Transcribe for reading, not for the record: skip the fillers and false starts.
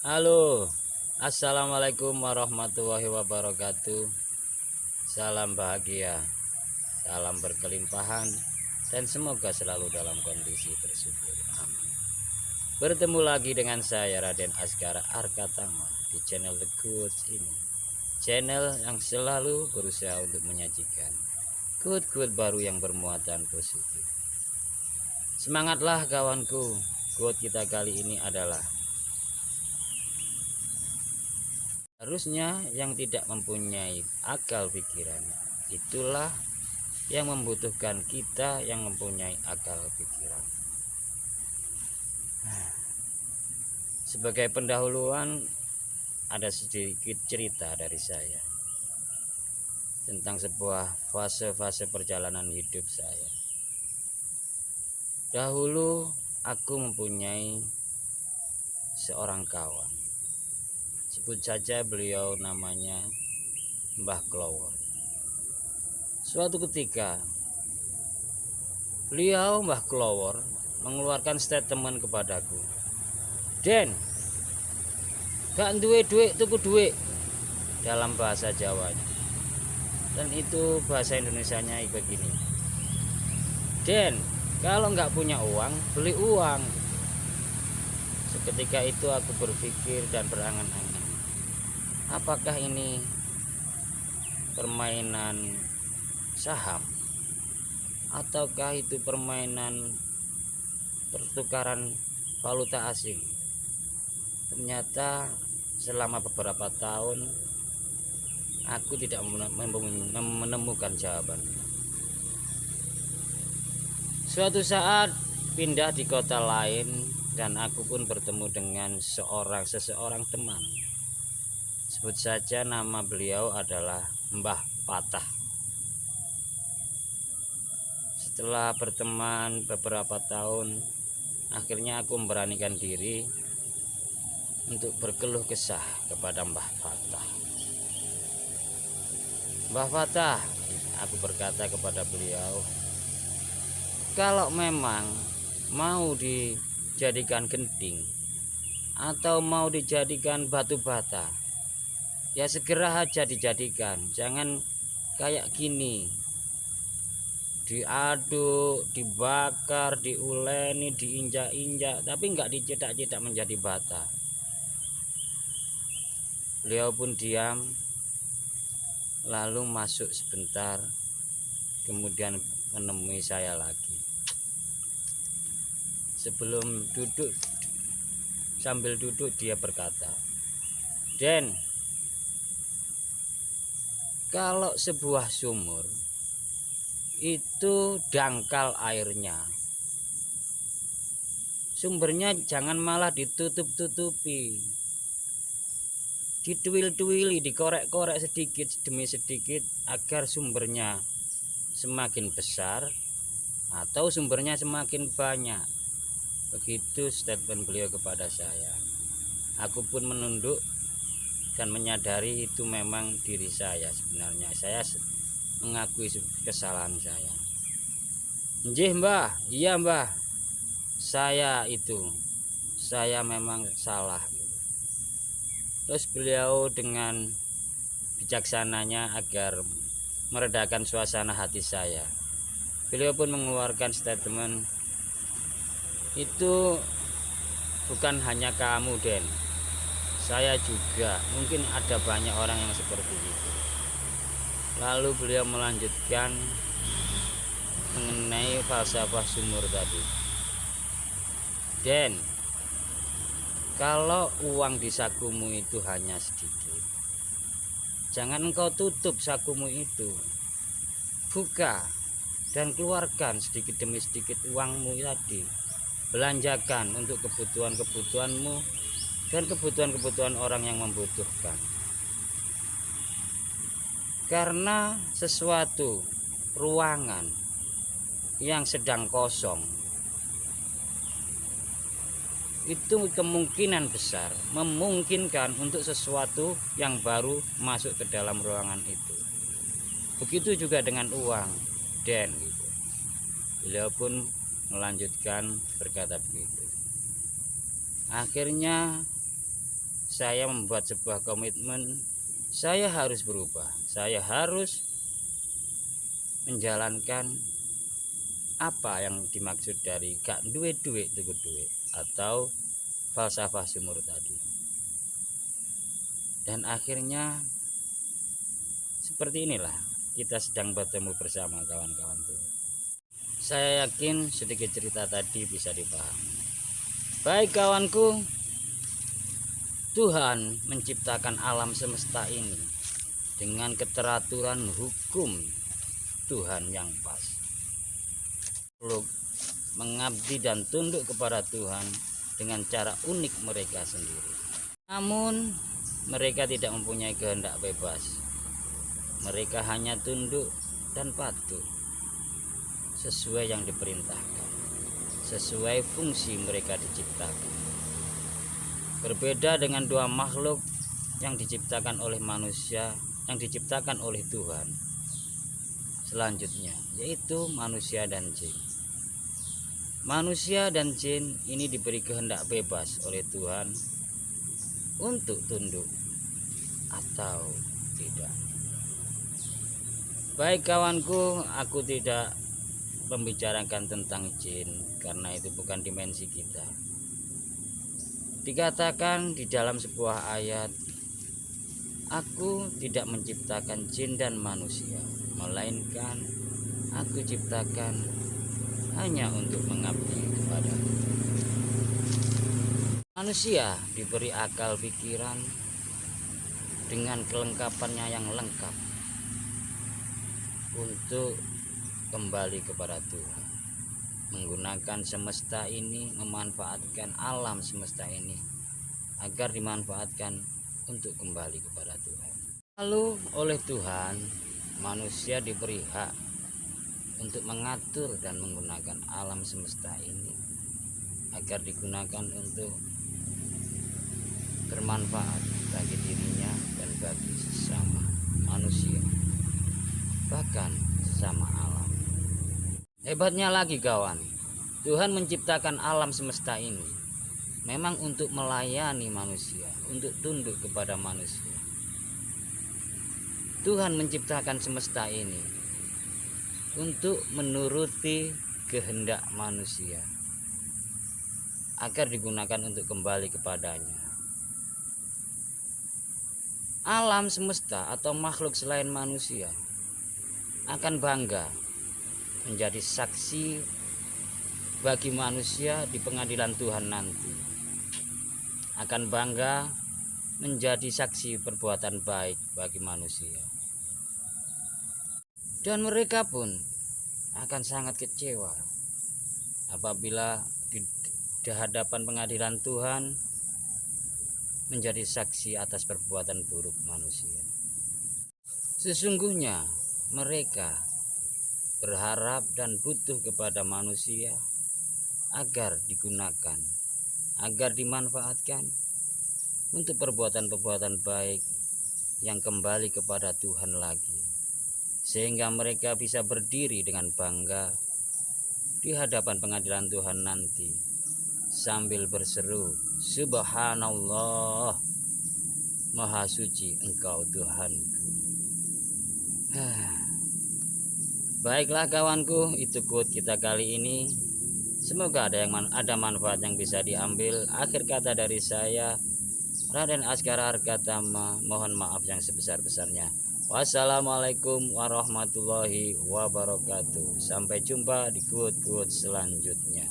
Halo, assalamualaikum warahmatullahi wabarakatuh. Salam bahagia, salam berkelimpahan, dan semoga selalu dalam kondisi bersyukur. Amin. Bertemu lagi dengan saya Raden Asgara Arkatama di channel The Goods ini, channel yang selalu berusaha untuk menyajikan quote-quote baru yang bermuatan positif. Semangatlah kawanku. Quote kita kali ini adalah: harusnya yang tidak mempunyai akal pikiran, itulah yang membutuhkan kita yang mempunyai akal pikiran. Sebagai pendahuluan, ada sedikit cerita dari saya tentang sebuah fase-fase perjalanan hidup saya. Dahulu aku mempunyai seorang kawan. Sebut saja beliau namanya Mbah Klowor. Suatu ketika Mbah Klowor mengeluarkan statement kepadaku, "Den, gak duwe duit tuku duit," dalam bahasa Jawanya. Dan itu bahasa Indonesianya begini, "Den, kalau nggak punya uang, beli uang." Seketika itu aku berpikir dan berangan-angan, apakah ini permainan saham ataukah itu permainan pertukaran valuta asing? Ternyata selama beberapa tahun aku tidak menemukan jawaban. Suatu saat pindah di kota lain dan aku pun bertemu dengan seseorang teman. Sebut saja nama beliau adalah Mbah Patah. Setelah berteman beberapa tahun, akhirnya aku memberanikan diri untuk berkeluh kesah kepada Mbah Patah. "Mbah Patah," aku berkata kepada beliau, "kalau memang mau dijadikan genting atau mau dijadikan batu bata, ya segera aja dijadikan. Jangan kayak gini, diaduk, dibakar, diuleni, diinjak-injak, tapi nggak dicetak-cetak menjadi bata." Beliau pun diam, lalu masuk sebentar, kemudian menemui saya lagi. Sambil duduk dia berkata, "Den, kalau sebuah sumur itu dangkal airnya, sumbernya jangan malah ditutup-tutupi, dituil-tuili, dikorek-korek sedikit demi sedikit agar sumbernya semakin besar atau sumbernya semakin banyak." Begitu statement beliau kepada saya. Aku pun menunduk dan menyadari itu memang diri saya sebenarnya. Saya mengakui kesalahan saya. "Nggih Mbah, iya Mbah, saya memang salah." Terus beliau dengan bijaksananya agar meredakan suasana hati saya, beliau pun mengeluarkan statement, "Itu bukan hanya kamu, Den. Saya juga, mungkin ada banyak orang yang seperti itu." Lalu beliau melanjutkan mengenai falsafah sumur tadi. "Den, kalau uang di sakumu itu hanya sedikit, jangan engkau tutup sakumu itu. Buka dan keluarkan sedikit demi sedikit uangmu tadi. Belanjakan untuk kebutuhan-kebutuhanmu dan kebutuhan-kebutuhan orang yang membutuhkan. Karena sesuatu ruangan yang sedang kosong itu kemungkinan besar memungkinkan untuk sesuatu yang baru masuk ke dalam ruangan itu. Begitu juga dengan uang, Den." Beliau pun melanjutkan berkata begitu. Akhirnya saya membuat sebuah komitmen, saya harus berubah. Saya harus menjalankan apa yang dimaksud dari gak duit tuku duit atau falsafah sumur tadi. Dan akhirnya seperti inilah kita sedang bertemu bersama kawan-kawanku. Saya yakin sedikit cerita tadi bisa dipahami. Baik kawanku, Tuhan menciptakan alam semesta ini dengan keteraturan hukum Tuhan yang pas. Makhluk mengabdi dan tunduk kepada Tuhan dengan cara unik mereka sendiri. Namun mereka tidak mempunyai kehendak bebas. Mereka hanya tunduk dan patuh sesuai yang diperintahkan, sesuai fungsi mereka diciptakan. Berbeda dengan dua makhluk yang diciptakan oleh manusia, yang diciptakan oleh Tuhan selanjutnya, yaitu manusia dan jin. Manusia dan jin ini diberi kehendak bebas oleh Tuhan untuk tunduk atau tidak. Baik kawanku, aku tidak membicarakan tentang jin karena itu bukan dimensi kita. Dikatakan di dalam sebuah ayat, aku tidak menciptakan jin dan manusia, melainkan aku ciptakan hanya untuk mengabdi kepadaku. Manusia diberi akal pikiran dengan kelengkapannya yang lengkap untuk kembali kepada Tuhan, menggunakan semesta ini, memanfaatkan alam semesta ini agar dimanfaatkan untuk kembali kepada Tuhan. Lalu oleh Tuhan, manusia diberi hak untuk mengatur dan menggunakan alam semesta ini agar digunakan untuk bermanfaat bagi dirinya dan bagi sesama manusia, bahkan sesama alam. Hebatnya lagi kawan, Tuhan menciptakan alam semesta ini memang untuk melayani manusia, untuk tunduk kepada manusia. Tuhan menciptakan semesta ini untuk menuruti kehendak manusia agar digunakan untuk kembali kepadanya. Alam semesta atau makhluk selain manusia akan bangga menjadi saksi bagi manusia di pengadilan Tuhan nanti. Akan bangga menjadi saksi perbuatan baik bagi manusia. Dan mereka pun akan sangat kecewa apabila di hadapan pengadilan Tuhan menjadi saksi atas perbuatan buruk manusia. Sesungguhnya mereka berharap dan butuh kepada manusia agar digunakan, agar dimanfaatkan untuk perbuatan-perbuatan baik yang kembali kepada Tuhan lagi, sehingga mereka bisa berdiri dengan bangga di hadapan pengadilan Tuhan nanti sambil berseru, Subhanallah, Maha Suci Engkau Tuhanku. Baiklah kawanku, itu quote kita kali ini. Semoga ada manfaat yang bisa diambil. Akhir kata dari saya, Raden Askara Hargatama, mohon maaf yang sebesar-besarnya. Wassalamualaikum warahmatullahi wabarakatuh. Sampai jumpa di quote-quote selanjutnya.